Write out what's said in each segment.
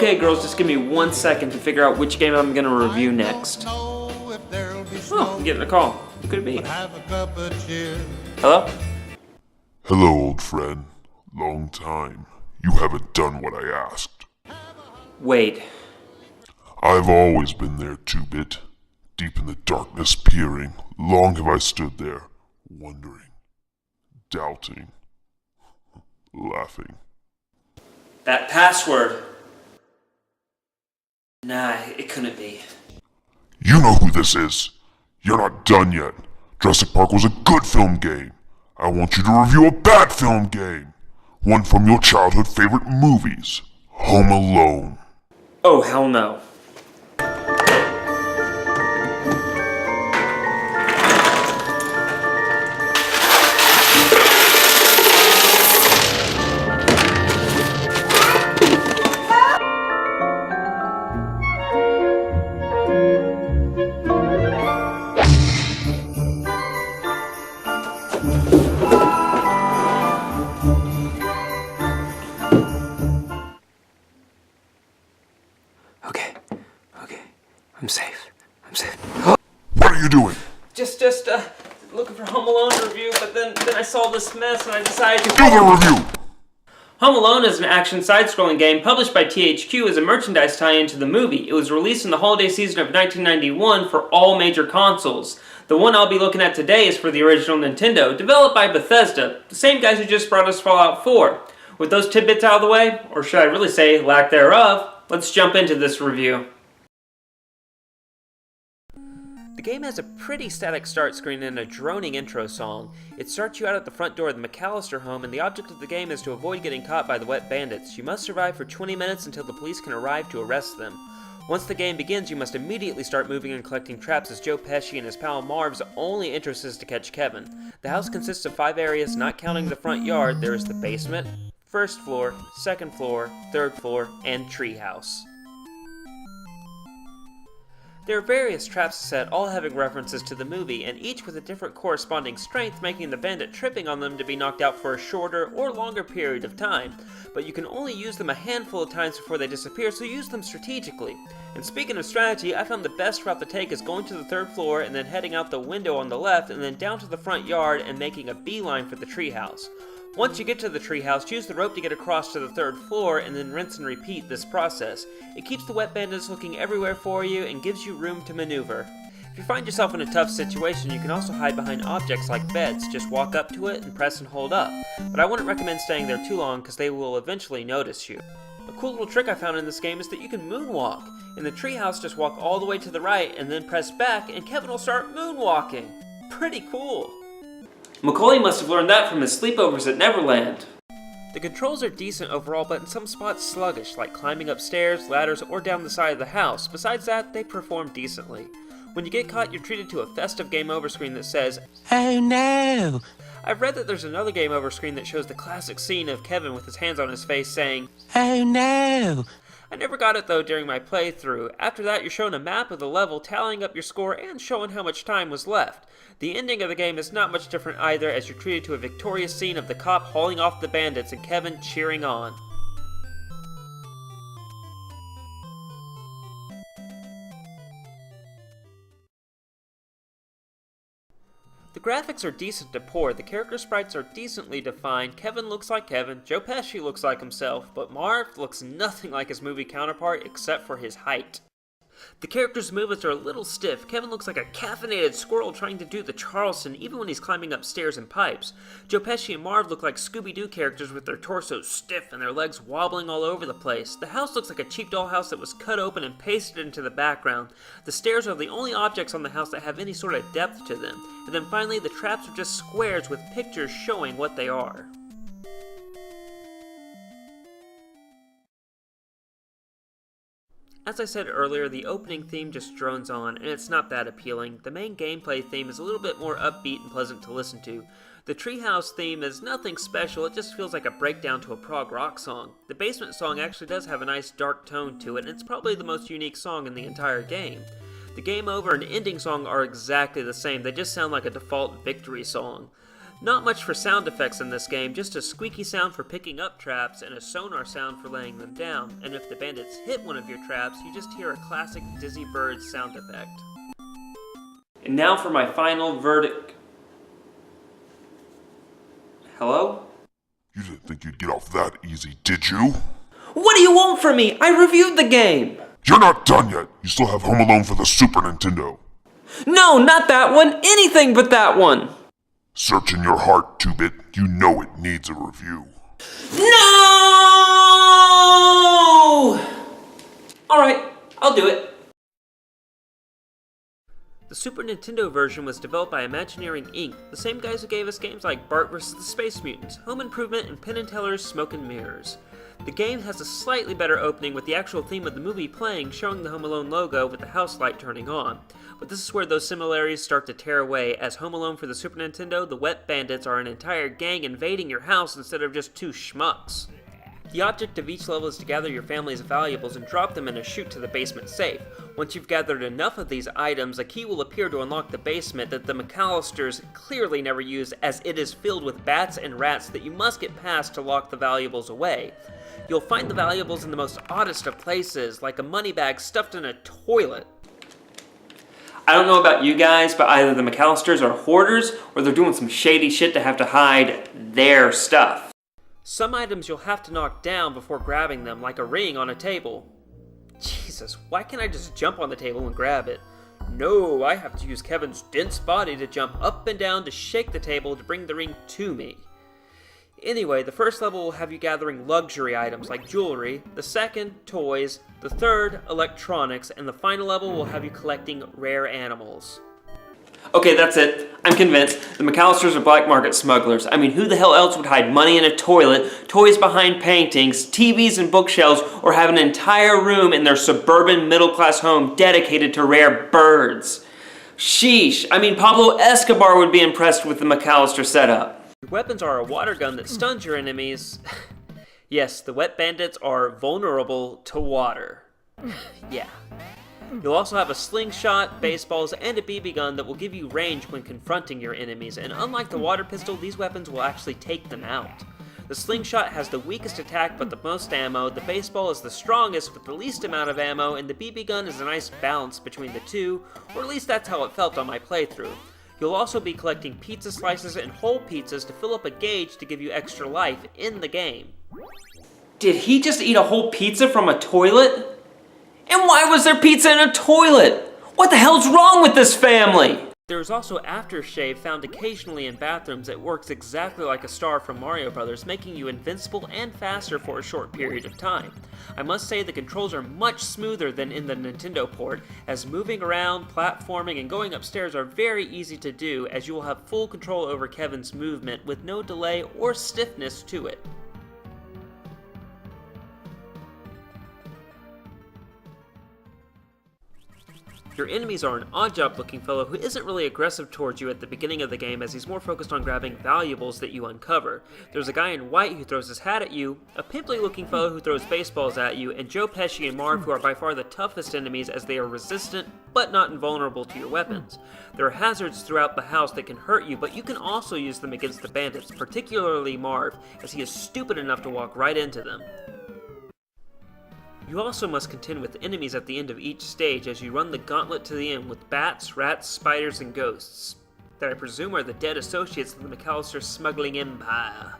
Okay, girls, just give me 1 second to figure out which game I'm gonna review next. Oh, I'm getting a call. Who could it be? Hello? Hello, old friend. Long time. You haven't done what I asked. Wait. I've always been there, 2-bit. Deep in the darkness peering, long have I stood there, wondering, doubting, laughing. That password. Nah, it couldn't be. You know who this is. You're not done yet. Jurassic Park was a good film game. I want you to review a bad film game. One from your childhood favorite movies, Home Alone. Oh, hell no. Okay, I'm safe. What are you doing? Just looking for Home Alone review, but then I saw this mess and I decided to... Do the review! Home Alone is an action side-scrolling game published by THQ as a merchandise tie-in to the movie. It was released in the holiday season of 1991 for all major consoles. The one I'll be looking at today is for the original Nintendo, developed by Bethesda, the same guys who just brought us Fallout 4. With those tidbits out of the way, or should I really say lack thereof, let's jump into this review. The game has a pretty static start screen and a droning intro song. It starts you out at the front door of the McAllister home, and the object of the game is to avoid getting caught by the wet bandits. You must survive for 20 minutes until the police can arrive to arrest them. Once the game begins, you must immediately start moving and collecting traps, as Joe Pesci and his pal Marv's only interest is to catch Kevin. The house consists of 5 areas, not counting the front yard. There is the basement, first floor, second floor, third floor, and treehouse. There are various traps set, all having references to the movie, and each with a different corresponding strength, making the bandit tripping on them to be knocked out for a shorter or longer period of time. But you can only use them a handful of times before they disappear, so use them strategically. And speaking of strategy, I found the best route to take is going to the third floor and then heading out the window on the left and then down to the front yard and making a beeline for the treehouse. Once you get to the treehouse, use the rope to get across to the third floor and then rinse and repeat this process. It keeps the wet bandits looking everywhere for you and gives you room to maneuver. If you find yourself in a tough situation, you can also hide behind objects like beds. Just walk up to it and press and hold up. But I wouldn't recommend staying there too long because they will eventually notice you. A cool little trick I found in this game is that you can moonwalk. In the treehouse, just walk all the way to the right and then press back and Kevin will start moonwalking. Pretty cool. Macaulay must have learned that from his sleepovers at Neverland. The controls are decent overall, but in some spots sluggish, like climbing up stairs, ladders, or down the side of the house. Besides that, they perform decently. When you get caught, you're treated to a festive game over screen that says, "Oh no!" I've read that there's another game over screen that shows the classic scene of Kevin with his hands on his face saying, "Oh no!" I never got it though during my playthrough. After that, you're shown a map of the level, tallying up your score and showing how much time was left. The ending of the game is not much different either, as you're treated to a victorious scene of the cop hauling off the bandits and Kevin cheering on. The graphics are decent to poor, the character sprites are decently defined, Kevin looks like Kevin, Joe Pesci looks like himself, but Marv looks nothing like his movie counterpart except for his height. The characters' movements are a little stiff. Kevin looks like a caffeinated squirrel trying to do the Charleston even when he's climbing up stairs and pipes. Joe Pesci and Marv look like Scooby-Doo characters with their torsos stiff and their legs wobbling all over the place. The house looks like a cheap dollhouse that was cut open and pasted into the background. The stairs are the only objects on the house that have any sort of depth to them. And then finally, the traps are just squares with pictures showing what they are. As I said earlier, the opening theme just drones on, and it's not that appealing. The main gameplay theme is a little bit more upbeat and pleasant to listen to. The treehouse theme is nothing special, it just feels like a breakdown to a prog rock song. The basement song actually does have a nice dark tone to it, and it's probably the most unique song in the entire game. The game over and ending song are exactly the same, they just sound like a default victory song. Not much for sound effects in this game, just a squeaky sound for picking up traps and a sonar sound for laying them down, and if the bandits hit one of your traps, you just hear a classic Dizzy Bird sound effect. And now for my final verdict. Hello? You didn't think you'd get off that easy, did you? What do you want from me? I reviewed the game! You're not done yet. You still have Home Alone for the Super Nintendo. No, not that one! Anything but that one! Search in your heart, 2-Bit. You know it needs a review. No! Alright, I'll do it. The Super Nintendo version was developed by Imagineering Inc., the same guys who gave us games like Bart vs. the Space Mutants, Home Improvement, and Penn & Teller's Smoke and Mirrors. The game has a slightly better opening with the actual theme of the movie playing, showing the Home Alone logo with the house light turning on. But this is where those similarities start to tear away, as Home Alone for the Super Nintendo, the Wet Bandits are an entire gang invading your house instead of just two schmucks. The object of each level is to gather your family's valuables and drop them in a chute to the basement safe. Once you've gathered enough of these items, a key will appear to unlock the basement that the McAllisters clearly never use, as it is filled with bats and rats that you must get past to lock the valuables away. You'll find the valuables in the most oddest of places, like a money bag stuffed in a toilet. I don't know about you guys, but either the McAllisters are hoarders, or they're doing some shady shit to have to hide their stuff. Some items you'll have to knock down before grabbing them, like a ring on a table. Jesus, why can't I just jump on the table and grab it? No, I have to use Kevin's dense body to jump up and down to shake the table to bring the ring to me. Anyway, the first level will have you gathering luxury items like jewelry, the second, toys, the third, electronics, and the final level will have you collecting rare animals. Okay, that's it. I'm convinced. The McAllisters are black market smugglers. I mean, who the hell else would hide money in a toilet, toys behind paintings, TVs and bookshelves, or have an entire room in their suburban middle-class home dedicated to rare birds? Sheesh. I mean, Pablo Escobar would be impressed with the McAllister setup. Your weapons are a water gun that stuns your enemies. Yes, the Wet Bandits are vulnerable to water. Yeah. You'll also have a slingshot, baseballs, and a BB gun that will give you range when confronting your enemies, and unlike the water pistol, these weapons will actually take them out. The slingshot has the weakest attack but the most ammo, the baseball is the strongest with the least amount of ammo, and the BB gun is a nice balance between the two, or at least that's how it felt on my playthrough. You'll also be collecting pizza slices and whole pizzas to fill up a gauge to give you extra life in the game. Did he just eat a whole pizza from a toilet? And why was there pizza in a toilet? What the hell's wrong with this family? There's also aftershave found occasionally in bathrooms that works exactly like a star from Mario Bros., making you invincible and faster for a short period of time. I must say the controls are much smoother than in the Nintendo port, as moving around, platforming, and going upstairs are very easy to do, as you will have full control over Kevin's movement with no delay or stiffness to it. Your enemies are an odd-job looking fellow who isn't really aggressive towards you at the beginning of the game, as he's more focused on grabbing valuables that you uncover. There's a guy in white who throws his hat at you, a pimply looking fellow who throws baseballs at you, and Joe Pesci and Marv, who are by far the toughest enemies, as they are resistant but not invulnerable to your weapons. There are hazards throughout the house that can hurt you, but you can also use them against the bandits, particularly Marv, as he is stupid enough to walk right into them. You also must contend with enemies at the end of each stage as you run the gauntlet to the end with bats, rats, spiders, and ghosts, that I presume are the dead associates of the McAllister smuggling empire.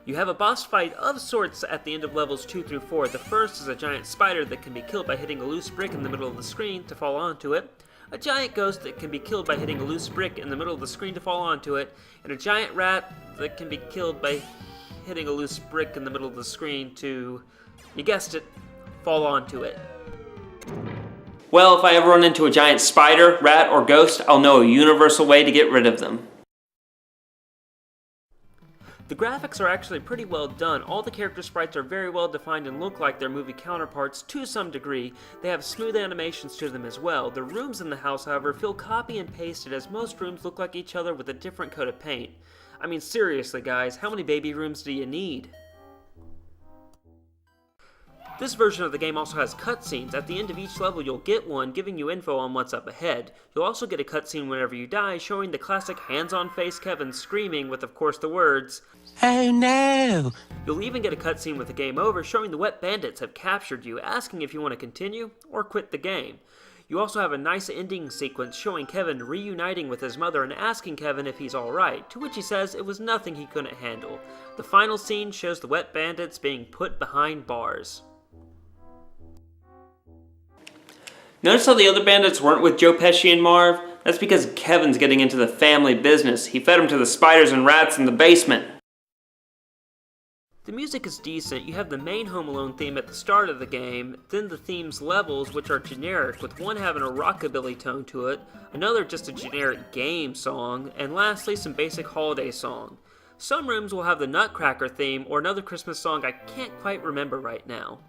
You have a boss fight of sorts at the end of levels 2 through 4. The first is a giant spider that can be killed by hitting a loose brick in the middle of the screen to fall onto it, a giant ghost that can be killed by hitting a loose brick in the middle of the screen to fall onto it, and a giant rat that can be killed by hitting a loose brick in the middle of the screen to, you guessed it, fall onto it. Well, if I ever run into a giant spider, rat, or ghost, I'll know a universal way to get rid of them. The graphics are actually pretty well done. All the character sprites are very well defined and look like their movie counterparts to some degree. They have smooth animations to them as well. The rooms in the house, however, feel copy and pasted, as most rooms look like each other with a different coat of paint. I mean, seriously guys, how many baby rooms do you need? This version of the game also has cutscenes. At the end of each level, you'll get one giving you info on what's up ahead. You'll also get a cutscene whenever you die, showing the classic hands-on-face Kevin screaming with, of course, the words, "Oh no!" You'll even get a cutscene with the game over, showing the wet bandits have captured you, asking if you want to continue or quit the game. You also have a nice ending sequence showing Kevin reuniting with his mother and asking Kevin if he's alright, to which he says it was nothing he couldn't handle. The final scene shows the wet bandits being put behind bars. Notice how the other bandits weren't with Joe Pesci and Marv? That's because Kevin's getting into the family business. He fed them to the spiders and rats in the basement. The music is decent. You have the main Home Alone theme at the start of the game, then the theme's levels, which are generic, with one having a rockabilly tone to it, another just a generic game song, and lastly some basic holiday song. Some rooms will have the Nutcracker theme or another Christmas song I can't quite remember right now.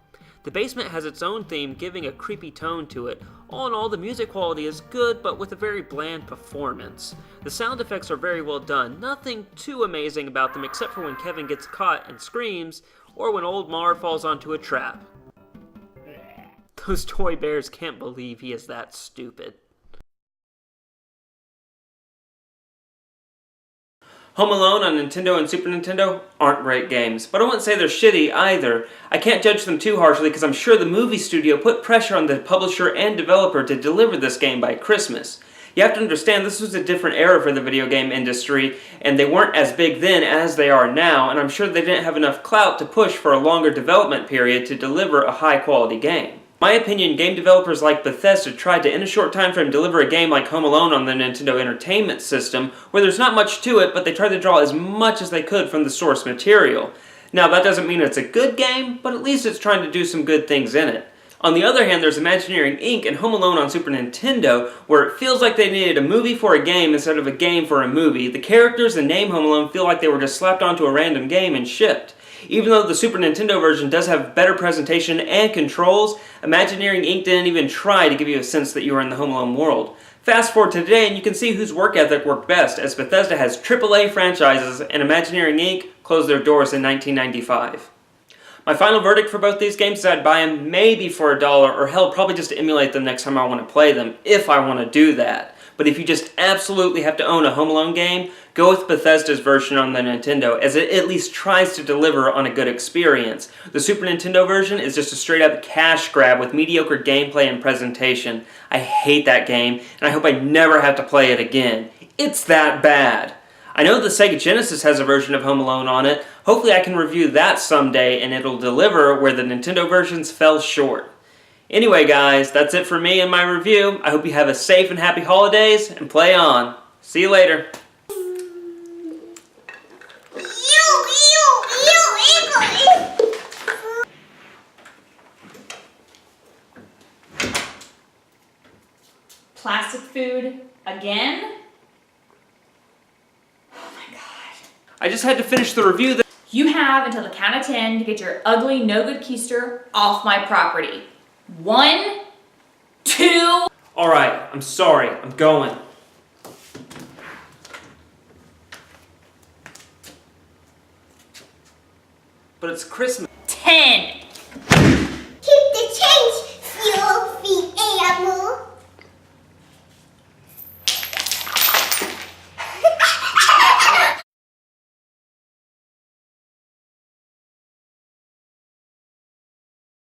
The basement has its own theme, giving a creepy tone to it. All in all, the music quality is good, but with a very bland performance. The sound effects are very well done, nothing too amazing about them except for when Kevin gets caught and screams, or when old Marv falls onto a trap. Those toy bears can't believe he is that stupid. Home Alone on Nintendo and Super Nintendo aren't great games, but I wouldn't say they're shitty either. I can't judge them too harshly because I'm sure the movie studio put pressure on the publisher and developer to deliver this game by Christmas. You have to understand this was a different era for the video game industry, and they weren't as big then as they are now, and I'm sure they didn't have enough clout to push for a longer development period to deliver a high quality game. In my opinion, game developers like Bethesda tried to, in a short time frame, deliver a game like Home Alone on the Nintendo Entertainment System, where there's not much to it, but they tried to draw as much as they could from the source material. Now, that doesn't mean it's a good game, but at least it's trying to do some good things in it. On the other hand, there's Imagineering Inc. and Home Alone on Super Nintendo, where it feels like they needed a movie for a game instead of a game for a movie. The characters and name Home Alone feel like they were just slapped onto a random game and shipped. Even though the Super Nintendo version does have better presentation and controls, Imagineering Inc. didn't even try to give you a sense that you were in the Home Alone world. Fast forward to today and you can see whose work ethic worked best, as Bethesda has AAA franchises and Imagineering Inc. closed their doors in 1995. My final verdict for both these games is I'd buy them maybe for $1, or hell, probably just to emulate them next time I want to play them, if I want to do that. But if you just absolutely have to own a Home Alone game, go with Bethesda's version on the Nintendo, as it at least tries to deliver on a good experience. The Super Nintendo version is just a straight up cash grab with mediocre gameplay and presentation. I hate that game, and I hope I never have to play it again. It's that bad. I know the Sega Genesis has a version of Home Alone on it. Hopefully I can review that someday and it'll deliver where the Nintendo versions fell short. Anyway guys, that's it for me and my review. I hope you have a safe and happy holidays and play on. See you later. Plastic food again? I just had to finish the review. You have until the count of 10 to get your ugly, no-good keister off my property. 1, 2... Alright, I'm sorry. I'm going. But it's Christmas. 10!